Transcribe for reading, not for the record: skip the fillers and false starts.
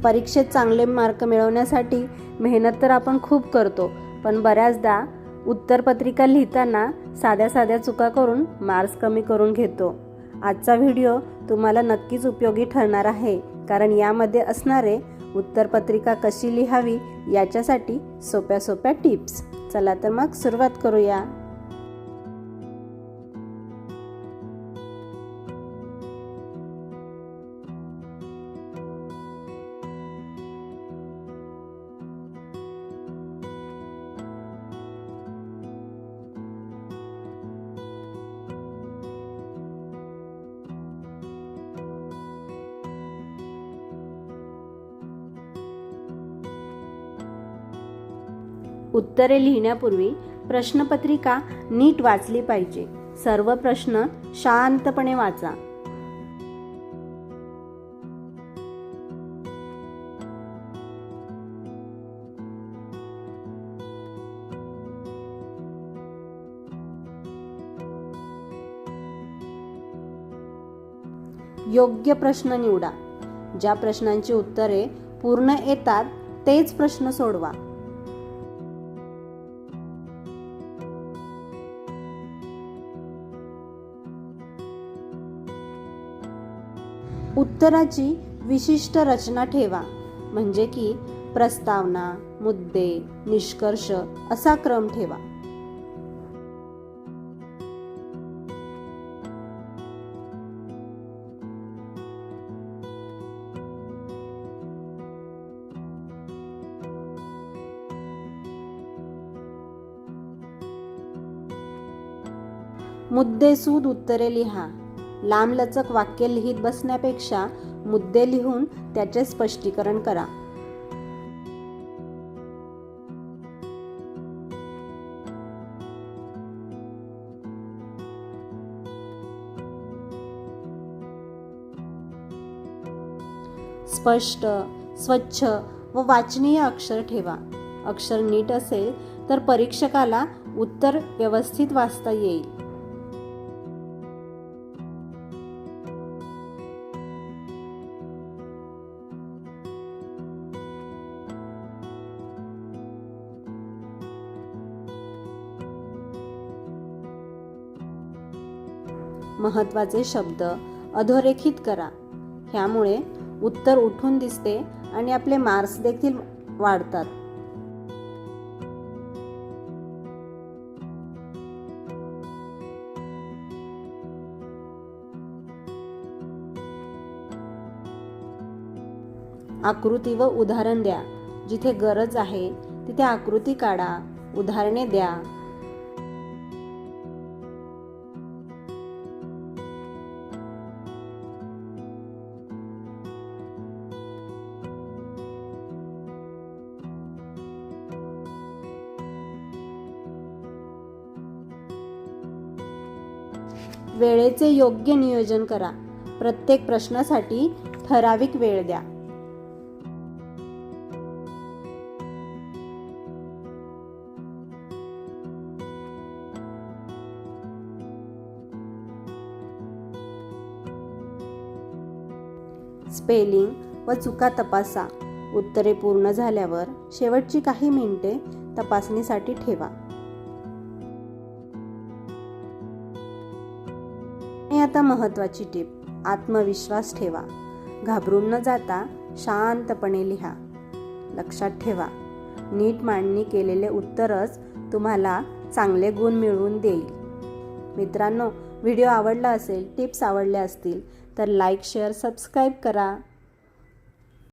परीक्षेत चांगले मार्क मिळवण्यासाठी मेहनत तर आपण खूप करतो, पण बऱ्याचदा उत्तरपत्रिका लिहिताना साध्या साध्या चुका करून मार्क्स कमी करून घेतो. आजचा व्हिडिओ तुम्हाला नक्कीच उपयोगी ठरणार आहे, कारण यामध्ये असणारे उत्तरपत्रिका कशी लिहावी याच्यासाठी सोप्या सोप्या टिप्स. चला तर मग सुरुवात करूया. उत्तरे लिहिण्यापूर्वी प्रश्नपत्रिका नीट वाचली पाहिजे. सर्व प्रश्न शांतपणे वाचा. योग्य प्रश्न निवडा. ज्या प्रश्नांची उत्तरे पूर्ण येतात तेच प्रश्न सोडवा. उत्तराची विशिष्ट रचना ठेवा, म्हणजे की प्रस्तावना, मुद्दे, निष्कर्ष असा क्रम ठेवा. मुद्देसूद उत्तरे लिहा. लांबलचक वाक्य लिहित बसण्यापेक्षा मुद्दे लिहून त्याचे स्पष्टीकरण करा. स्पष्ट, स्वच्छ व वाचनीय अक्षर ठेवा. अक्षर नीट असेल तर परीक्षकाला उत्तर व्यवस्थित वाचता येईल. महत्त्वाचे शब्द अधोरेखित करा. ह्यामुळे उत्तर उठून दिसते आणि आपले मार्क्स देखील वाढतात. आकृती व उदाहरण द्या. जिथे गरज आहे तिथे आकृती काढा, उदाहरणे द्या. वेळेचे योग्य नियोजन करा. प्रत्येक प्रश्नासाठी ठराविक वेळ द्या. स्पेलिंग व चुका तपासा. उत्तरे पूर्ण झाल्यावर शेवटची काही मिनिटे तपासणीसाठी ठेवा. आता महत्त्वाची टीप, आत्मविश्वास ठेवा. घाबरून न जाता शांतपणे लिहा. लक्षात ठेवा, नीट मांडणी केलेले उत्तरच तुम्हाला चांगले गुण मिळवून देईल. मित्रांनो, व्हिडिओ आवडला असेल, टिप्स आवडल्या असतील तर लाईक, शेअर, सबस्क्राईब करा.